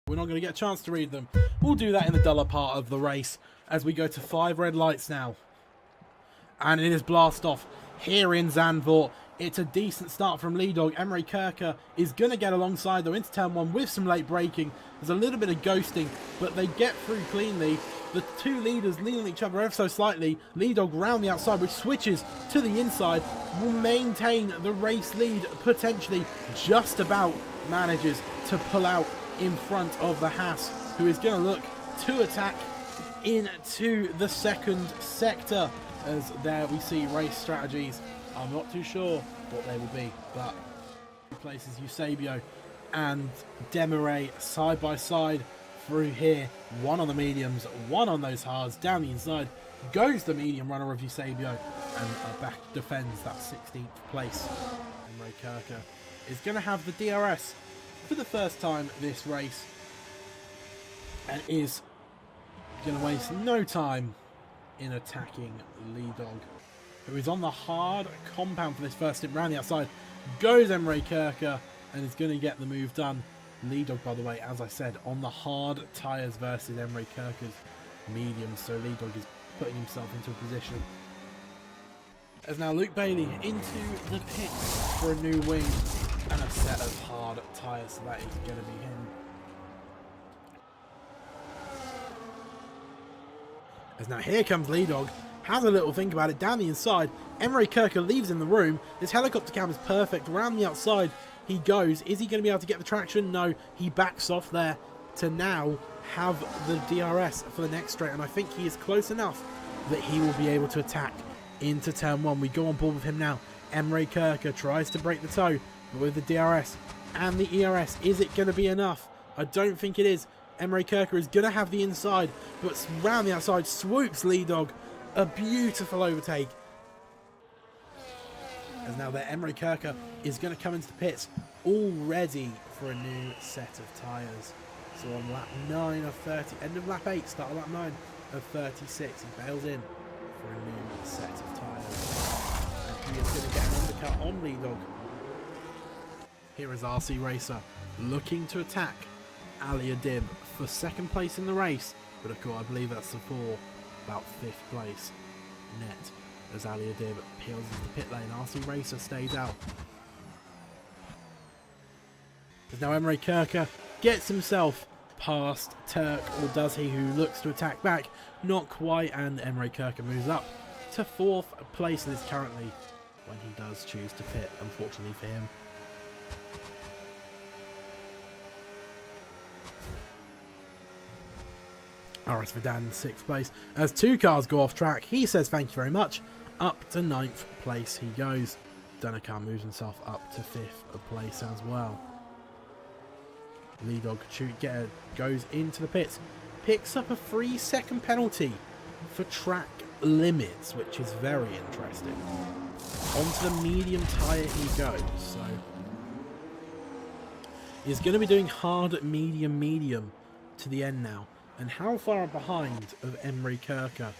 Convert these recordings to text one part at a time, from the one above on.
We're not going to get a chance to read them. We'll do that in the duller part of the race as we go to 5 red lights now. And it is blast off here in Zandvoort. It's a decent start from lead dog. Emre Kirker is going to get alongside though into turn 1 with some late braking. There's a little bit of ghosting, but they get through cleanly. The two leaders lean on each other ever so slightly. Lead dog round the outside, which switches to the inside. Will maintain the race lead, potentially just about manages to pull out in front of the Haas, who is going to look to attack into the second sector. As there we see race strategies. I'm not too sure what they will be, but places Eusebio and Demaray side by side through here. One on the mediums, one on those hards. Down the inside goes the medium runner of Eusebio, and back defends that 16th place. And Ray Kirker is going to have the DRS for the first time this race, and is going to waste no time in attacking lead dog, who is on the hard compound for this first stint. Round the outside goes Emre Kirker and is going to get the move done. Lead dog, by the way, as I said, on the hard tyres versus Emre Kirker's mediums, so lead dog is putting himself into a position. As now Luke Bailey into the pits for a new wing and a set of hard tyres, so that is going to be him. As now here comes lead dog, has a little think about it down the inside. Emre Kirker leaves in the room. This helicopter cam is perfect. Around the outside he goes. Is he going to be able to get the traction? No, he backs off there to now have the DRS for the next straight, and I think he is close enough that he will be able to attack into turn 1. We go on board with him now. Emre Kirker tries to break the toe, but with the DRS and the ERS, is it going to be enough? I don't think it is. Emre Kirker is going to have the inside, but round the outside swoops lead dog. A beautiful overtake. As now there, Emre Kirker is going to come into the pits all ready for a new set of tyres. So on lap 9 of 30, end of lap 8, start of lap 9 of 36, he bails in for a new set of tyres. And he is going to get an undercut on lead dog. Here is RC Racer looking to attack Ali Adib for second place in the race, but of course I believe that's for about 5th place net, as Ali Adib peels into the pit lane. RC Racer stays out. As now Emre Kirker gets himself past Turk, or does he, who looks to attack back? Not quite, and Emre Kirker moves up to 4th place and is currently when he does choose to pit, unfortunately for him. RS Vidan in 6th place. As 2 cars go off track, he says thank you very much. Up to 9th place he goes. Dunakar moves himself up to 5th place as well. Lead dog goes into the pits. Picks up a 3-second penalty for track limits, which is very interesting. Onto the medium tyre he goes. So he's going to be doing hard, medium to the end now. And how far behind of Emre Kirker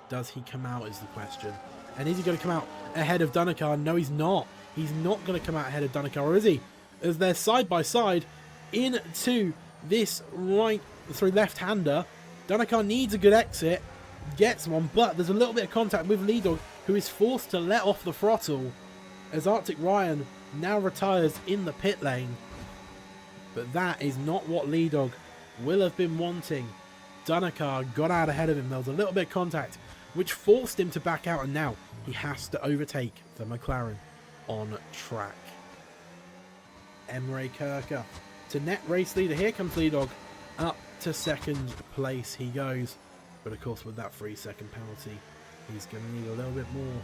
does he come out is the question. And is he going to come out ahead of Dunakar? No, he's not. He's not going to come out ahead of Dunakar, or is he? As they're side by side into this left-hander. Dunakar needs a good exit, gets one, but there's a little bit of contact with lead dog, who is forced to let off the throttle as Arctic Ryan now retires in the pit lane. But that is not what lead dog will have been wanting. Dunakar got out ahead of him. There was a little bit of contact, which forced him to back out, and now he has to overtake the McLaren on track. Emre Kirker to net race leader. Here comes lead dog. Up to 2nd place he goes. But of course, with that 3-second penalty, he's going to need a little bit more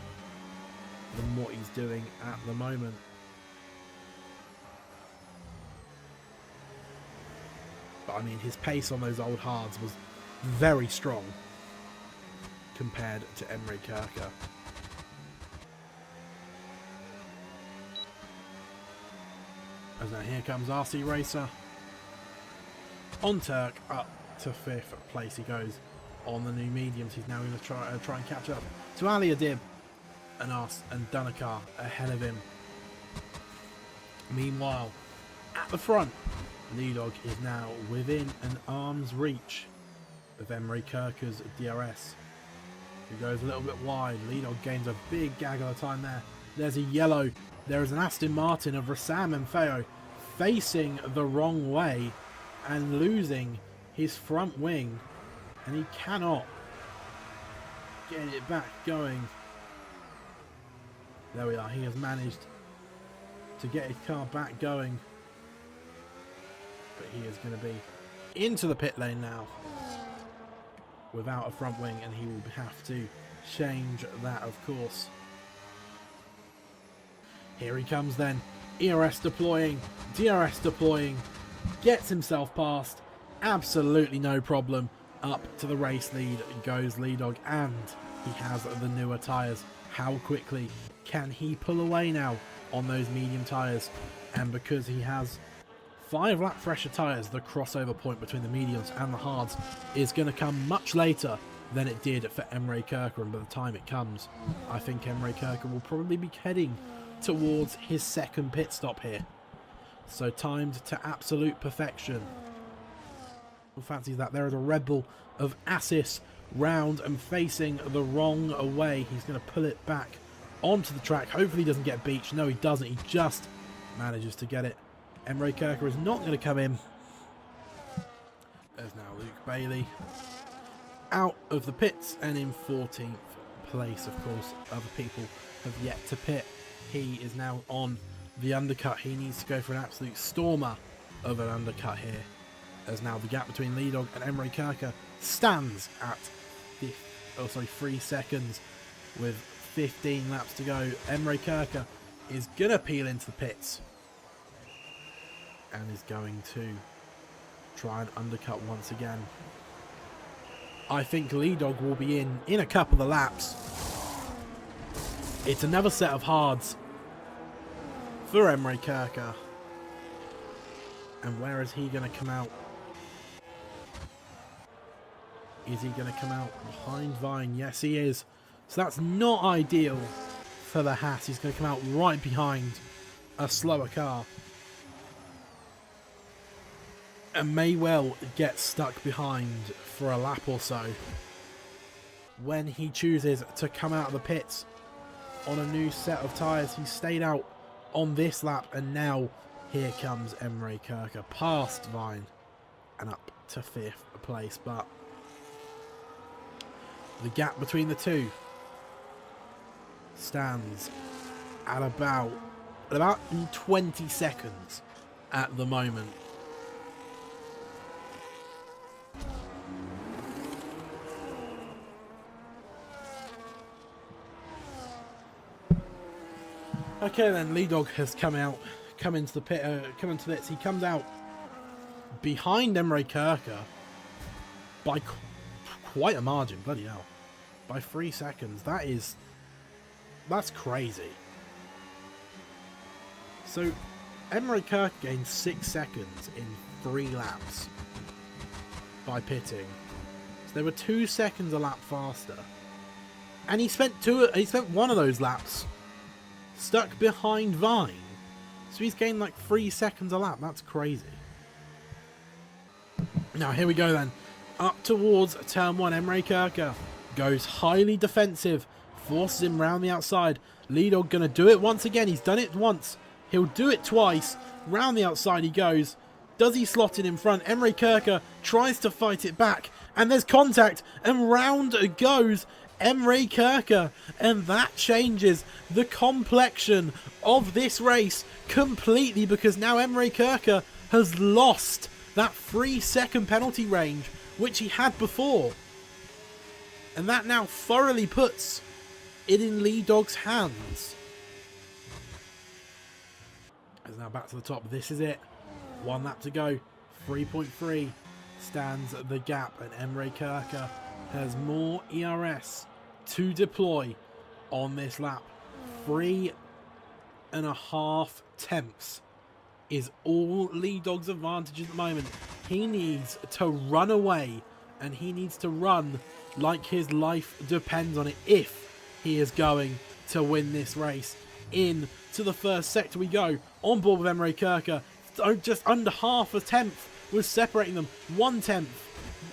than what he's doing at the moment. But I mean, his pace on those old hards was very strong compared to Emre Kirker. As now here comes RC Racer on Turk, up to 5th place he goes on the new mediums. He's now going to try and catch up to Ali Adib and Dunakar ahead of him. Meanwhile, at the front, Lee Dog is now within an arm's reach of Emre Kirker's DRS. He goes a little bit wide. Lee Dog gains a big gaggle of time there. There's a yellow. There is an Aston Martin of Rassam Mfeo facing the wrong way and losing his front wing, and he cannot get it back going. There we are. He has managed to get his car back going, but he is going to be into the pit lane now without a front wing, and he will have to change that, of course. Here he comes then. ERS deploying, DRS deploying, gets himself past, absolutely no problem. Up to the race lead goes Lee Dog, and he has the newer tyres. How quickly can he pull away now on those medium tyres? And because he has 5 lap fresher tyres, the crossover point between the mediums and the hards is going to come much later than it did for Emre Kirker, and by the time it comes, I think Emre Kirker will probably be heading towards his second pit stop here. So timed to absolute perfection. Fancies that. There is a Red Bull of Assis round and facing the wrong way. He's going to pull it back onto the track. Hopefully he doesn't get beached. No, he doesn't. He just manages to get it. Emre Kirker is not going to come in. There's now Luke Bailey out of the pits and in 14th place. Of course, other people have yet to pit. He is now on the undercut. He needs to go for an absolute stormer of an undercut here, as now the gap between Lee Dog and Emre Kirker stands at 3 seconds with 15 laps to go. Emre Kirker is going to peel into the pits and is going to try and undercut once again. I think Lee Dog will be in a couple of laps. It's another set of hards for Emre Kirker. And where is he going to come out? Is he going to come out behind Vine? Yes, he is. So that's not ideal for the Haas. He's going to come out right behind a slower car, and may well get stuck behind for a lap or so when he chooses to come out of the pits on a new set of tyres. He stayed out on this lap, and now here comes Emre Kirker past Vine and up to 5th place. But the gap between the two stands at about 20 seconds at the moment. Okay then, Lee Dog has come into the pit, into this. He comes out behind Emre Kirker by quite a margin, bloody hell, by 3 seconds. That's crazy. So Emre Kirker gained 6 seconds in 3 laps by pitting. So they were 2 seconds a lap faster, and he spent one of those laps stuck behind Vine. So he's gained like 3 seconds a lap. That's crazy. Now here we go then. Up towards turn 1. Emre Kirker goes highly defensive. Forces him round the outside. Lee Dog going to do it once again. He's done it once. He'll do it twice. Round the outside he goes. Does he slot in front? Emre Kirker tries to fight it back. And there's contact. And round goes Emre Kirker, and that changes the complexion of this race completely, because now Emre Kirker has lost that 3-second penalty range which he had before, and that now thoroughly puts it in Lee Dog's hands. It's now back to the top. This is it. 1 lap to go. 3.3 stands the gap, and Emre Kirker has more ERS to deploy on this lap. 3.5 tenths is all Lee Dog's advantage at the moment. He needs to run away, and he needs to run like his life depends on it if he is going to win this race. In to the first sector we go. On board with Emre Kirker. just under half a tenth was separating them. 1/10.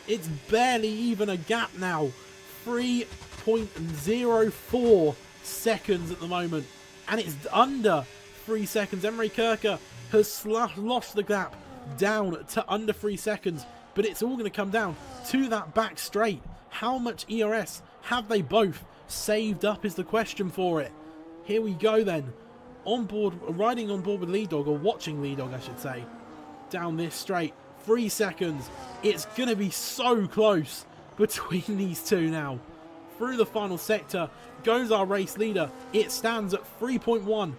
It's barely even a gap now. 3.04 seconds at the moment. And it's under 3 seconds. Emery Kirker has lost the gap down to under 3 seconds. But it's all going to come down to that back straight. How much ERS have they both saved up is the question for it. Here we go then. Riding on board with Lead Dog, or watching Lead Dog I should say. Down this straight. 3 seconds. It's going to be so close between these two now. Through the final sector goes our race leader. It stands at 3.1.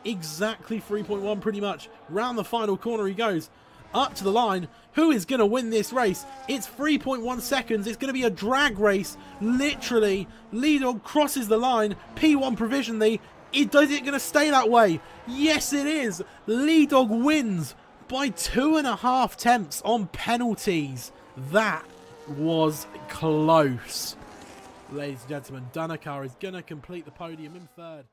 Exactly 3.1 pretty much. Round the final corner he goes. Up to the line. Who is going to win this race? It's 3.1 seconds. It's going to be a drag race. Literally. Lead Dog crosses the line. P1 provisionally. Is it going to stay that way? Yes, it is. Lead Dog wins by 2.5 tenths on penalties. That was close. Ladies and gentlemen, Dunakar is going to complete the podium in third.